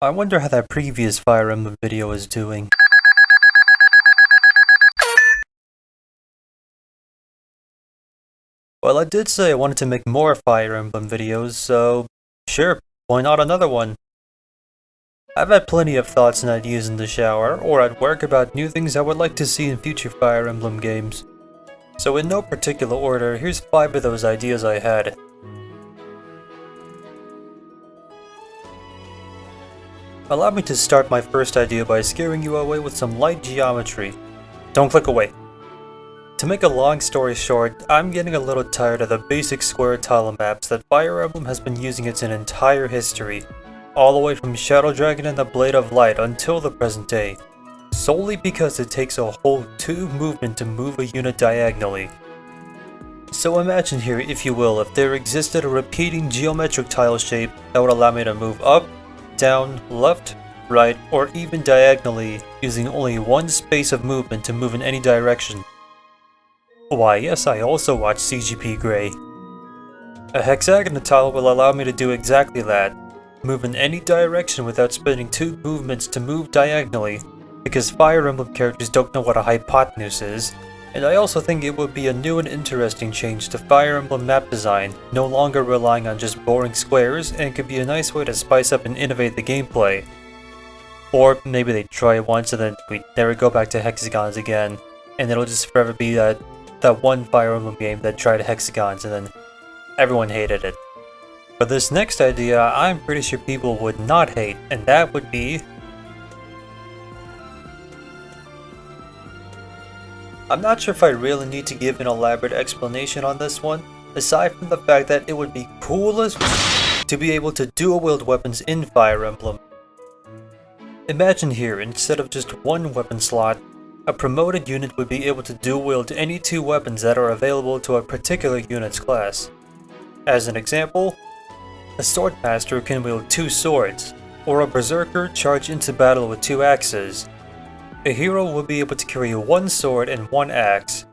I wonder how that previous Fire Emblem video is doing. Well, I did say I wanted to make more Fire Emblem videos, so sure, why not another one? I've had plenty of thoughts and ideas in the shower, or at work about new things I would like to see in future Fire Emblem games. So in no particular order, here's 5 of those ideas I had. Allow me to start my first idea by scaring you away with some light geometry. Don't click away. To make a long story short, I'm getting a little tired of the basic square tile maps that Fire Emblem has been using its entire history, all the way from Shadow Dragon and the Blade of Light until the present day, solely because it takes a whole 2 movement to move a unit diagonally. So imagine here, if you will, if there existed a repeating geometric tile shape that would allow me to move up, down, left, right, or even diagonally using only one space of movement to move in any direction. Why yes, I also watch CGP Grey. A hexagon tile will allow me to do exactly that, move in any direction without spending 2 movements to move diagonally, because Fire Emblem characters don't know what a hypotenuse is, and I also think it would be a new and interesting change to Fire Emblem map design, no longer relying on just boring squares, and could be a nice way to spice up and innovate the gameplay. Or maybe they try it once and then we never go back to hexagons again, and it'll just forever be that one Fire Emblem game that tried hexagons and then everyone hated it. But this next idea, I'm pretty sure people would not hate, and that would be... I'm not sure if I really need to give an elaborate explanation on this one, aside from the fact that it would be cool as to be able to dual-wield weapons in Fire Emblem. Imagine here, instead of just one weapon slot, a promoted unit would be able to dual-wield any 2 weapons that are available to a particular unit's class. As an example, a Swordmaster can wield 2 swords, or a Berserker charge into battle with 2 axes. A hero will be able to carry 1 sword and 1 axe,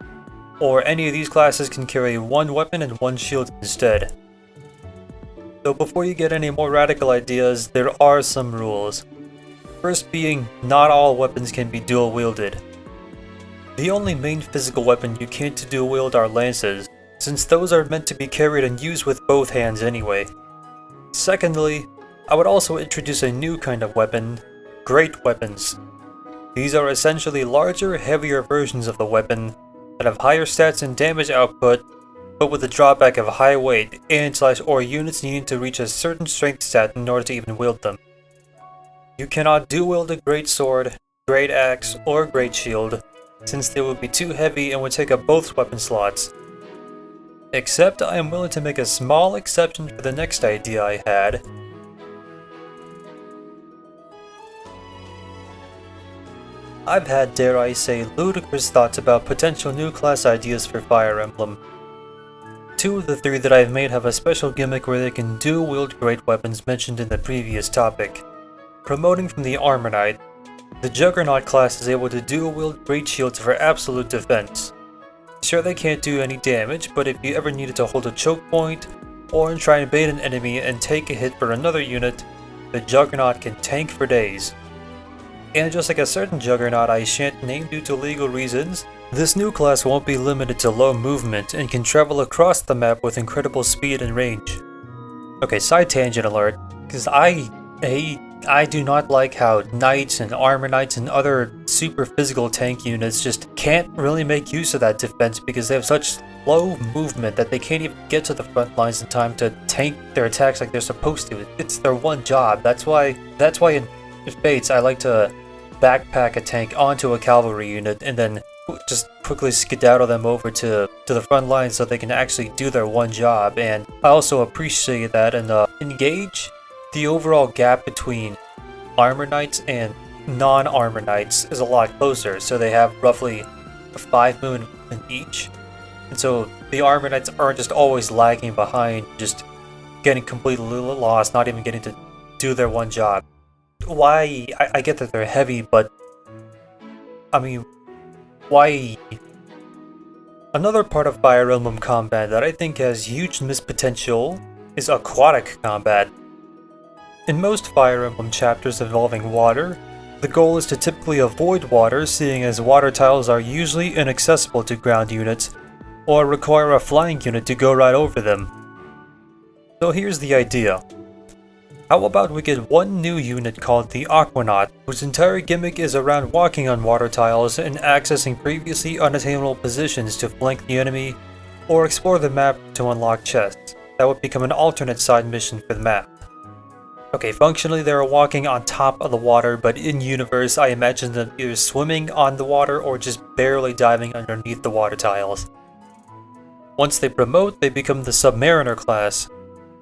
or any of these classes can carry 1 weapon and 1 shield instead. Though before you get any more radical ideas, there are some rules. First being, not all weapons can be dual-wielded. The only main physical weapon you can't dual-wield are lances, since those are meant to be carried and used with both hands anyway. Secondly, I would also introduce a new kind of weapon, great weapons. These are essentially larger, heavier versions of the weapon that have higher stats and damage output, but with the drawback of high weight and/or units needing to reach a certain strength stat in order to even wield them. You cannot dual-wield a great sword, great axe, or great shield, since they would be too heavy and would take up both weapon slots. Except I am willing to make a small exception for the next idea I had. I've had, dare I say, ludicrous thoughts about potential new class ideas for Fire Emblem. 2 of the 3 that I've made have a special gimmick where they can dual-wield great weapons mentioned in the previous topic. Promoting from the Armor Knight, the Juggernaut class is able to dual-wield great shields for absolute defense. Sure, they can't do any damage, but if you ever needed to hold a choke point, or try and bait an enemy and take a hit for another unit, the Juggernaut can tank for days. And just like a certain Juggernaut I shan't name due to legal reasons, this new class won't be limited to low movement and can travel across the map with incredible speed and range. Okay, side tangent alert, because I do not like how Knights and Armor Knights and other super physical tank units just can't really make use of that defense because they have such slow movement that they can't even get to the front lines in time to tank their attacks like they're supposed to. It's their one job. That's why in Fates I like to backpack a tank onto a cavalry unit and then just quickly skedaddle them over to the front line so they can actually do their one job. And I also appreciate that in Engage, the overall gap between Armor Knights and non-Armor Knights is a lot closer, so they have roughly 5 movement each. And so the Armor Knights aren't just always lagging behind, just getting completely lost, not even getting to do their one job. Why? I get that they're heavy, but I mean, why? Another part of Fire Emblem combat that I think has huge missed potential is aquatic combat. In most Fire Emblem chapters involving water, the goal is to typically avoid water, seeing as water tiles are usually inaccessible to ground units, or require a flying unit to go right over them. So here's the idea. How about we get one new unit called the Aquanaut, whose entire gimmick is around walking on water tiles and accessing previously unattainable positions to flank the enemy, or explore the map to unlock chests. That would become an alternate side mission for the map. Okay, functionally they are walking on top of the water, but in universe I imagine them either swimming on the water or just barely diving underneath the water tiles. Once they promote, they become the Submariner class.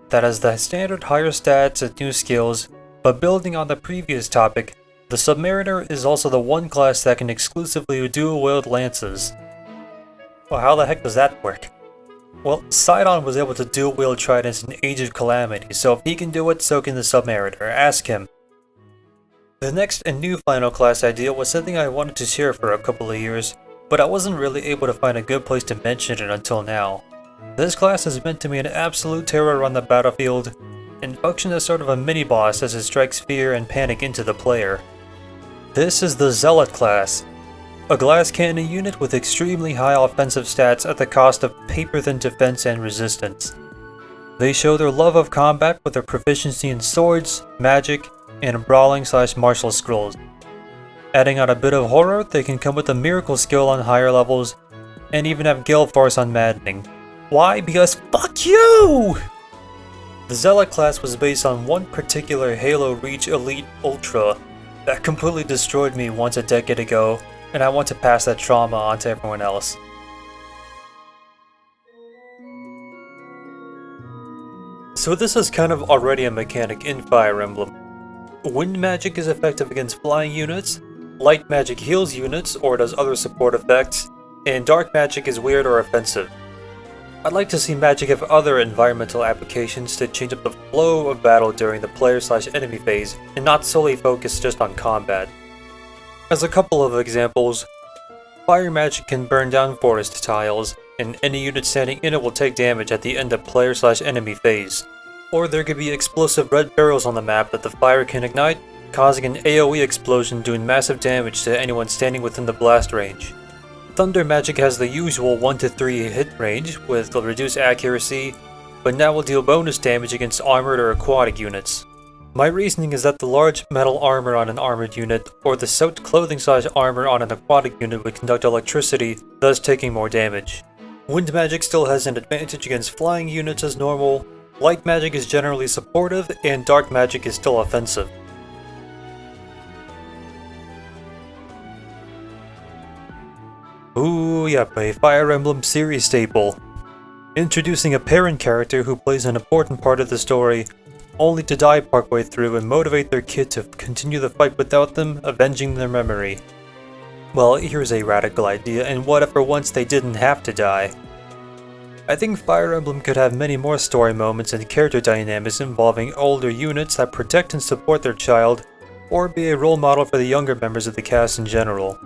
That has the standard higher stats and new skills, but building on the previous topic, the Submariner is also the one class that can exclusively dual-wield lances. Well, how the heck does that work? Well, Sidon was able to dual-wield tridents in Age of Calamity, so if he can do it, so can the Submariner. Ask him. The next and new final class idea was something I wanted to share for a couple of years, but I wasn't really able to find a good place to mention it until now. This class is meant to be an absolute terror on the battlefield, and function as sort of a mini-boss as it strikes fear and panic into the player. This is the Zealot class, a glass cannon unit with extremely high offensive stats at the cost of paper-thin defense and resistance. They show their love of combat with their proficiency in swords, magic, and brawling/martial scrolls. Adding on a bit of horror, they can come with a miracle skill on higher levels, and even have Gale Force on Maddening. Why? Because fuck you! The Zealot class was based on one particular Halo Reach Elite Ultra that completely destroyed me once a decade ago, and I want to pass that trauma on to everyone else. So this is kind of already a mechanic in Fire Emblem. Wind magic is effective against flying units, light magic heals units or does other support effects, and dark magic is weird or offensive. I'd like to see magic have other environmental applications to change up the flow of battle during the player/enemy phase, and not solely focus just on combat. As a couple of examples, fire magic can burn down forest tiles, and any unit standing in it will take damage at the end of player/enemy phase. Or there could be explosive red barrels on the map that the fire can ignite, causing an AoE explosion doing massive damage to anyone standing within the blast range. Thunder magic has the usual 1 to 3 hit range with the reduced accuracy, but now will deal bonus damage against armored or aquatic units. My reasoning is that the large metal armor on an armored unit, or the soaked clothing/armor on an aquatic unit would conduct electricity, thus taking more damage. Wind magic still has an advantage against flying units as normal, light magic is generally supportive, and dark magic is still offensive. Ooh, yep, a Fire Emblem series staple. Introducing a parent character who plays an important part of the story, only to die partway through and motivate their kid to continue the fight without them, avenging their memory. Well, here's a radical idea, and what if for once they didn't have to die? I think Fire Emblem could have many more story moments and character dynamics involving older units that protect and support their child, or be a role model for the younger members of the cast in general.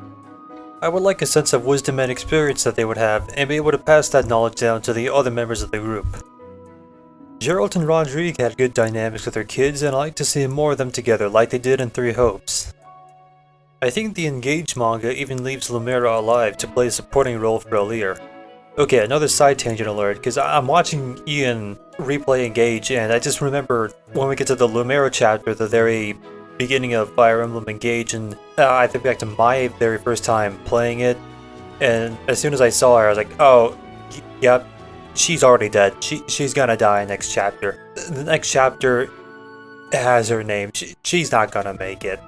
I would like a sense of wisdom and experience that they would have, and be able to pass that knowledge down to the other members of the group. Geralt and Rodrigue had good dynamics with their kids, and I like to see more of them together like they did in Three Hopes. I think the Engage manga even leaves Lumira alive to play a supporting role for Alir. Okay, another side tangent alert, because I'm watching Ian replay Engage, and I just remember when we get to the Lumira chapter, the very beginning of Fire Emblem Engage, and I think back to my very first time playing it, and as soon as I saw her, I was like, oh, yep, she's already dead. She's gonna die next chapter. The next chapter has her name. She's not gonna make it.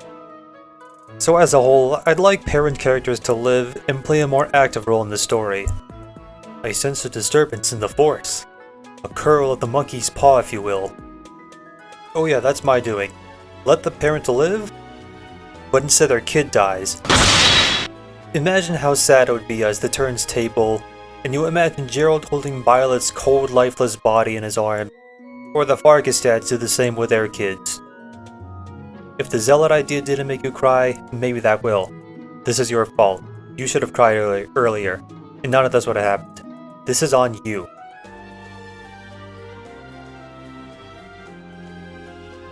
So as a whole, I'd like parent characters to live and play a more active role in the story. I sense a disturbance in the force. A curl of the monkey's paw, if you will. Oh yeah, that's my doing. Let the parent live, but instead their kid dies. Imagine how sad it would be as the turns table, and you imagine Geralt holding Violet's cold, lifeless body in his arm, or the Farkastats do the same with their kids. If the Zealot idea didn't make you cry, maybe that will. This is your fault. You should have cried earlier, and none of this would have happened. This is on you.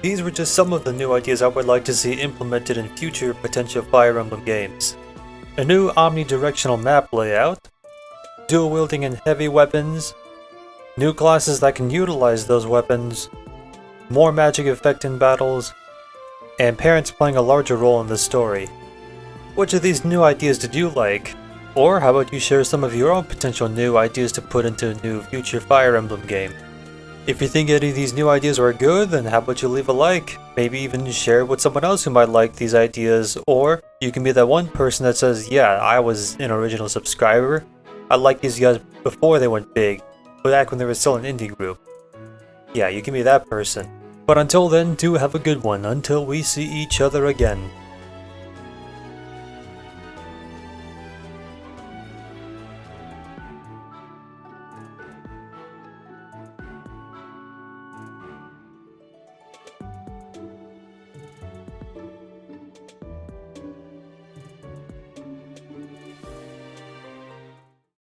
These were just some of the new ideas I would like to see implemented in future potential Fire Emblem games. A new omnidirectional map layout, dual wielding and heavy weapons, new classes that can utilize those weapons, more magic effect in battles, and parents playing a larger role in the story. Which of these new ideas did you like? Or how about you share some of your own potential new ideas to put into a new future Fire Emblem game? If you think any of these new ideas are good, then how about you leave a like? Maybe even share with someone else who might like these ideas, or you can be that one person that says, yeah, I was an original subscriber. I liked these guys before they went big, but back when they were still an indie group. Yeah, you can be that person. But until then, do have a good one until we see each other again.